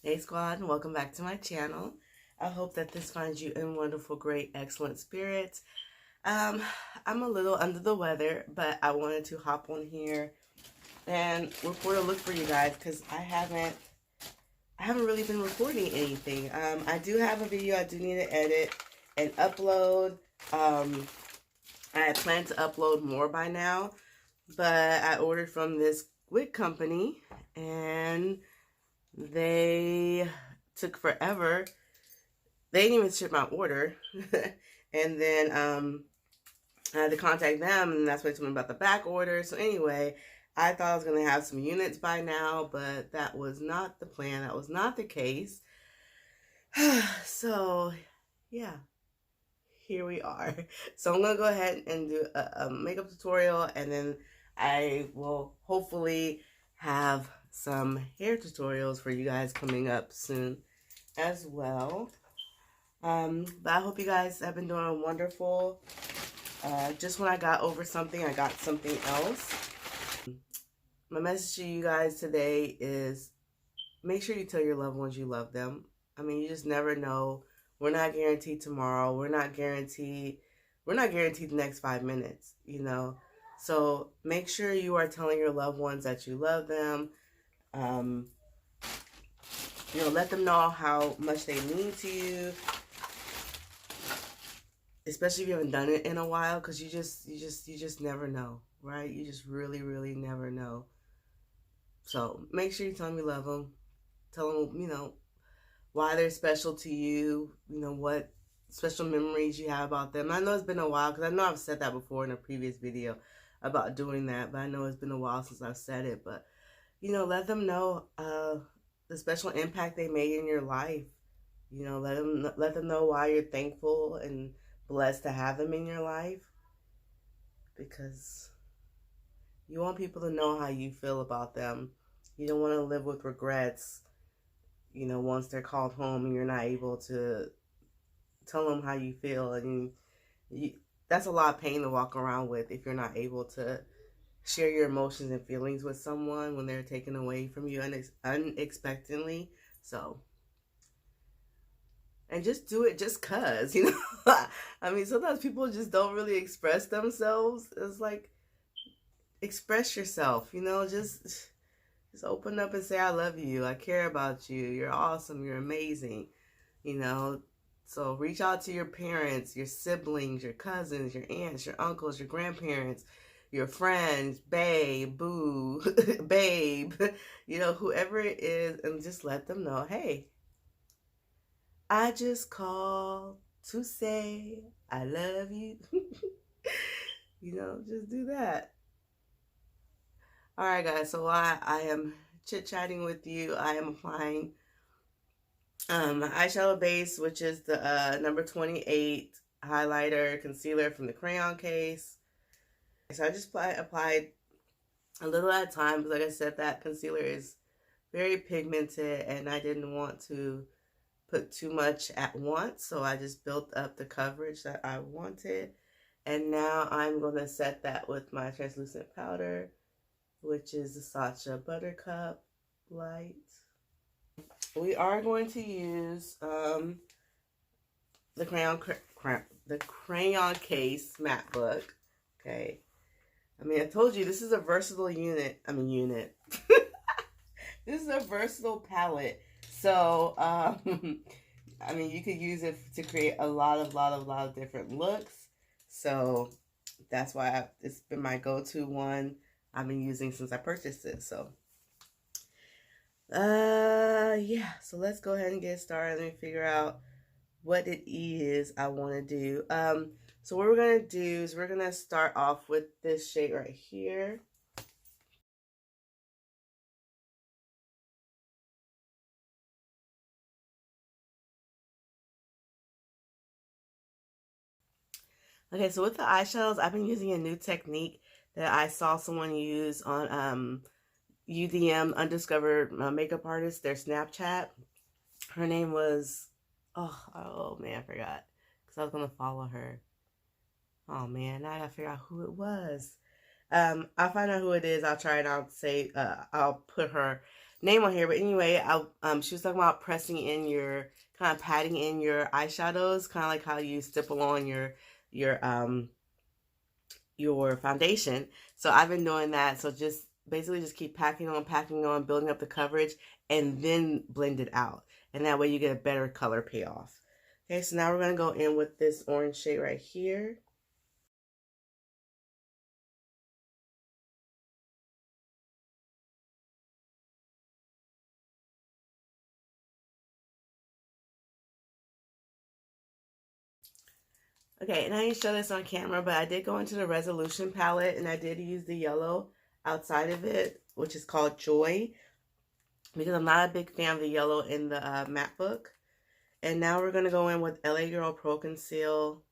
Hey squad, and welcome back to my channel. I hope that this finds you in wonderful, great, excellent spirits. I'm a little under the weather, but I wanted to hop on here and record a look for you guys because I haven't really been recording anything. I do have a video I do need to edit and upload. I had planned to upload more by now, but I ordered from this wig company and they took forever. They didn't even ship my order. And then I had to contact them, and that's why they told me about the back order. So anyway, I thought I was going to have some units by now, but that was not the plan. That was not the case. So yeah, here we are. So I'm going to go ahead and do a makeup tutorial, and then I will hopefully have some hair tutorials for you guys coming up soon as well. But I hope you guys have been doing wonderful. Just when I got over something, I got something else. My message to you guys today is make sure you tell your loved ones you love them. I mean, you just never know. We're not guaranteed tomorrow. We're not guaranteed the next 5 minutes, you know. So make sure you are telling your loved ones that you love them. You know, let them know how much they mean to you, especially if you haven't done it in a while, because you just never know, right? You just really never know. So make sure you tell them you love them. Tell them, you know, why they're special to you. You know, what special memories you have about them. I know it's been a while, because I know I've said that before in a previous video about doing that, but I know it's been a while since I've said it. But you know, let them know the special impact they made in your life. You know, let them know why you're thankful and blessed to have them in your life, because you want people to know how you feel about them. You don't want to live with regrets, you know, once they're called home and you're not able to tell them how you feel. And that's a lot of pain to walk around with if you're not able to share your emotions and feelings with someone when they're taken away from you unexpectedly. So, and just do it just cause, you know. I mean, sometimes people just don't really express themselves. It's like, express yourself, you know. Just open up and say, I love you, I care about you, you're awesome, you're amazing, you know. So reach out to your parents, your siblings, your cousins, your aunts, your uncles, your grandparents, your friends, babe, boo, babe, you know, whoever it is, and just let them know, hey, I just called to say I love you. You know, just do that. All right, guys, so while I am chit-chatting with you, I am applying my eyeshadow base, which is the number 28 highlighter concealer from the Crayon case. So I just applied a little at a time, because like I said, that concealer is very pigmented and I didn't want to put too much at once, so I just built up the coverage that I wanted. And now I'm going to set that with my translucent powder, which is the Sacha Buttercup Light. We are going to use the Crayon case matte book. Okay. I mean, I told you this is a versatile unit. This is a versatile palette. So, I mean, you could use it to create a lot of different looks. So that's why it's been my go-to one I've been using since I purchased it. So, yeah. So let's go ahead and get started. Let me figure out what it is I want to do. So what we're going to do is we're going to start off with this shade right here. Okay, so with the eyeshadows, I've been using a new technique that I saw someone use on UDM, Undiscovered Makeup Artist, their Snapchat. Her name was, oh man, I forgot, because I was going to follow her. Oh man, now I gotta figure out who it was. I'll find out who it is. I'll try and I'll say, I'll put her name on here, but anyway, she was talking about pressing in your, kind of patting in your eyeshadows, kind of like how you stipple on your your foundation. So I've been doing that. So just basically just keep packing on, building up the coverage, and then blend it out. And that way you get a better color payoff. Okay, so now we're going to go in with this orange shade right here. Okay, and I didn't show this on camera, but I did go into the Resolution palette, and I did use the yellow outside of it, which is called Joy, because I'm not a big fan of the yellow in the matte book. And now we're going to go in with LA Girl Pro Conceal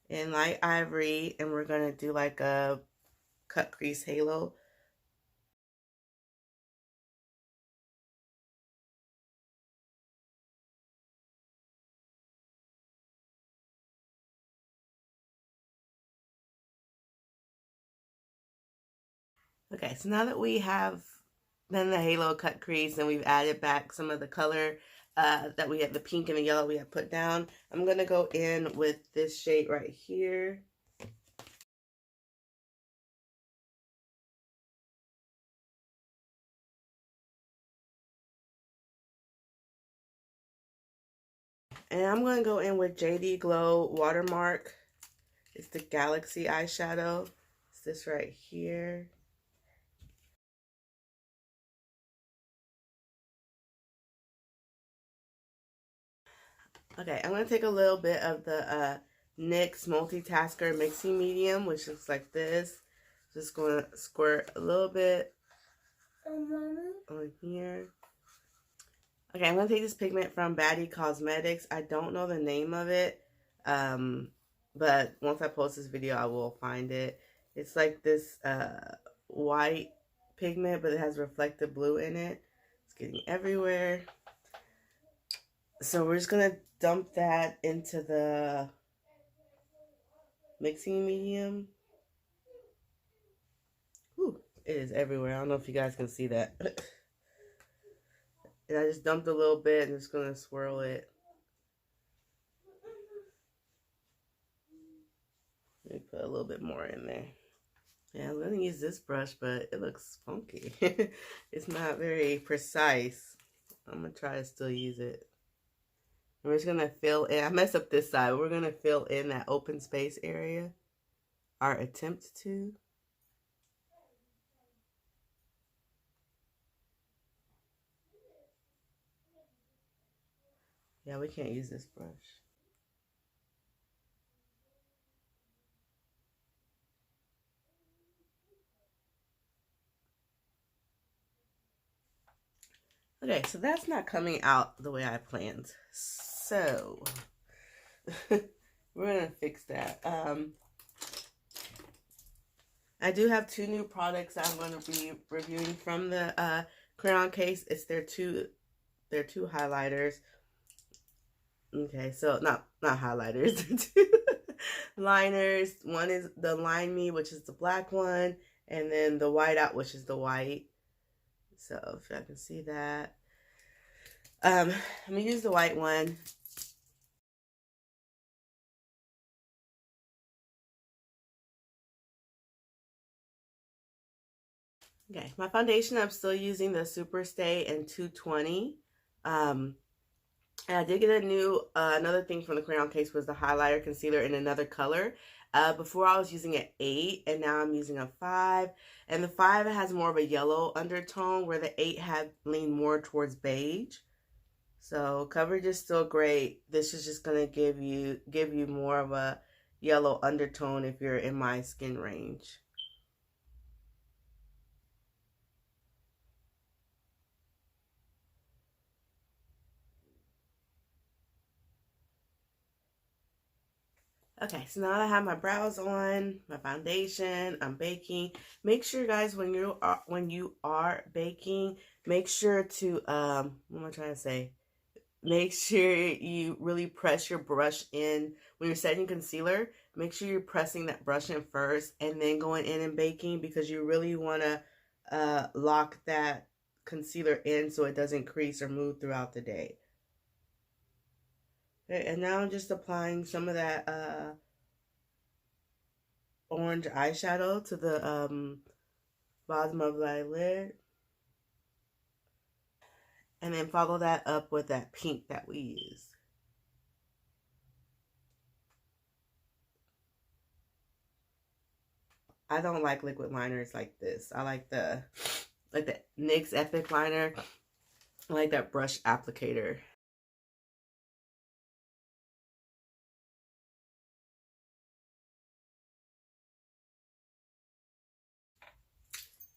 in Light Ivory, and we're going to do like a cut crease halo. Okay, so now that we have done the halo cut crease and we've added back some of the color that we had, the pink and the yellow we had put down, I'm going to go in with this shade right here. And I'm going to go in with JD Glow Watermark. It's the Galaxy eyeshadow. It's this right here. Okay, I'm going to take a little bit of the NYX Multitasker Mixing Medium, which looks like this. Just going to squirt a little bit on here. Okay, I'm going to take this pigment from Baddie Cosmetics. I don't know the name of it, but once I post this video, I will find it. It's like this white pigment, but it has reflective blue in it. It's getting everywhere. So we're just going to dump that into the mixing medium. Whew, it is everywhere. I don't know if you guys can see that. And I just dumped a little bit and just going to swirl it. Let me put a little bit more in there. Yeah, I'm going to use this brush, but it looks funky. It's not very precise. I'm going to try to still use it. We're just going to fill in. I messed up this side. We're going to fill in that open space area. Our attempt to. Yeah, we can't use this brush. Okay, so that's not coming out the way I planned. So, we're going to fix that. I do have two new products I'm going to be reviewing from the Crayon case. It's their two highlighters. Okay, so not highlighters, they're two liners. One is the Line Me, which is the black one, and then the White Out, which is the white. So if I can see that. I'm gonna use the white one. Okay, my foundation, I'm still using the Superstay in 220. And I did get a new, another thing from the Crayon case was the highlighter concealer in another color. Before I was using an 8, and now I'm using a 5. And the 5 has more of a yellow undertone, where the 8 had leaned more towards beige. So coverage is still great. This is just gonna give you more of a yellow undertone if you're in my skin range. Okay, so now I have my brows on, my foundation, I'm baking. Make sure, guys, when you are baking, make sure to what am I trying to say? Make sure you really press your brush in when you're setting concealer. Make sure you're pressing that brush in first and then going in and baking, because you really want to lock that concealer in so it doesn't crease or move throughout the day. Okay, and now I'm just applying some of that orange eyeshadow to the bottom of my lid. And then follow that up with that pink that we used. I don't like liquid liners like this. I like the NYX Epic liner. I like that brush applicator.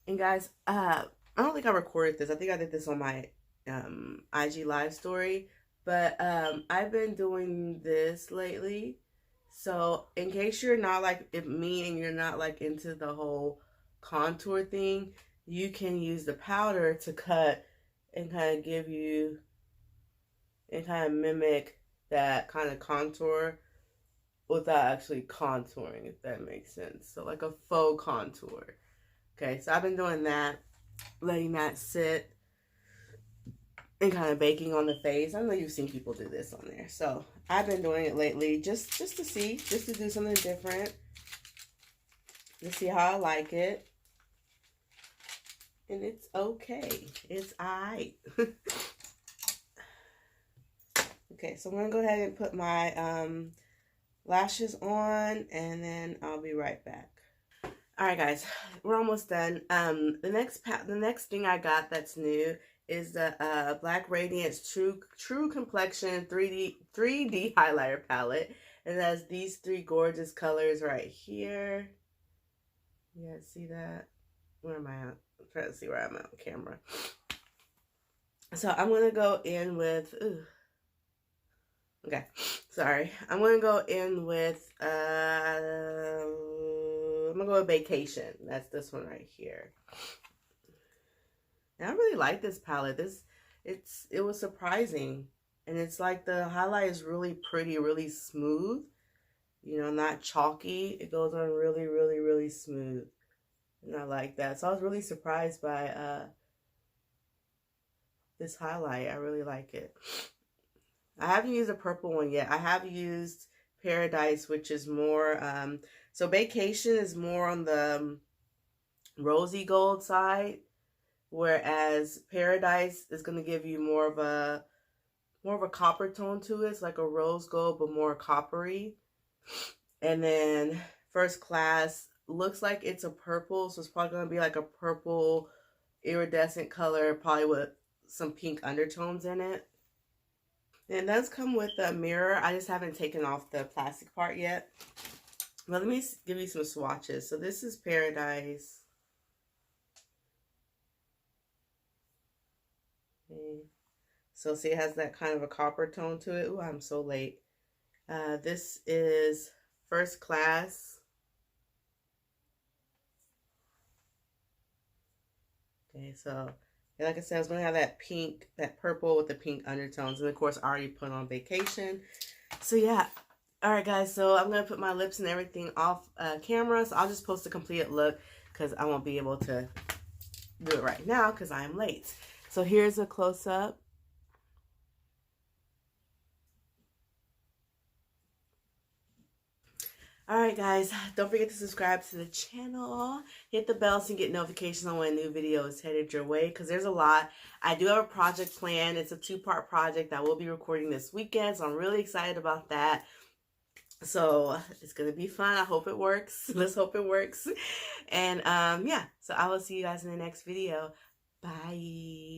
And guys, I don't think I recorded this. I think I did this on my IG live story. But I've been doing this lately. So in case you're not like me and you're not like into the whole contour thing, you can use the powder to cut and kind of give you and kind of mimic that kind of contour without actually contouring, if that makes sense. So like a faux contour. Okay, so I've been doing that, letting that sit and kind of baking on the face. I know you've seen people do this on there. So I've been doing it lately just to see, just to do something different, to see how I like it. And it's okay. It's alright. Okay, so I'm going to go ahead and put my lashes on, and then I'll be right back. Alright guys, we're almost done. The next thing I got that's new is the Black Radiance True Complexion 3D highlighter palette. It has these three gorgeous colors right here. You guys see that? Where am I at? I'm trying to see where I'm at on camera. So I'm going to go in with... Okay, sorry. I'm going to go in with... I'm going to go with Vacation. That's this one right here. And I really like this palette. It was surprising. And it's like the highlight is really pretty, really smooth. You know, not chalky. It goes on really, really, really smooth. And I like that. So I was really surprised by this highlight. I really like it. I haven't used a purple one yet. I have used Paradise, which is more... so Vacation is more on the rosy gold side. Whereas Paradise is going to give you more of a copper tone to it. It's like a rose gold, but more coppery. And then First Class looks like it's a purple, so it's probably going to be like a purple iridescent color, probably with some pink undertones in it. And it does come with a mirror. I just haven't taken off the plastic part yet. But let me give you some swatches. So this is Paradise. Okay. So see, it has that kind of a copper tone to it. Ooh, I'm so late. This is First Class. Okay, so like I said, I was going to have that pink, that purple with the pink undertones. And of course, I already put on Vacation. So yeah. Alright guys, so I'm going to put my lips and everything off camera. So I'll just post a completed look because I won't be able to do it right now because I am late. So here's a close-up. Alright guys, don't forget to subscribe to the channel. Hit the bell so you get notifications on when a new video is headed your way because there's a lot. I do have a project planned. It's a 2-part project I will be recording this weekend, so I'm really excited about that. So it's going to be fun. I hope it works. Let's hope it works. And yeah, so I will see you guys in the next video. Bye.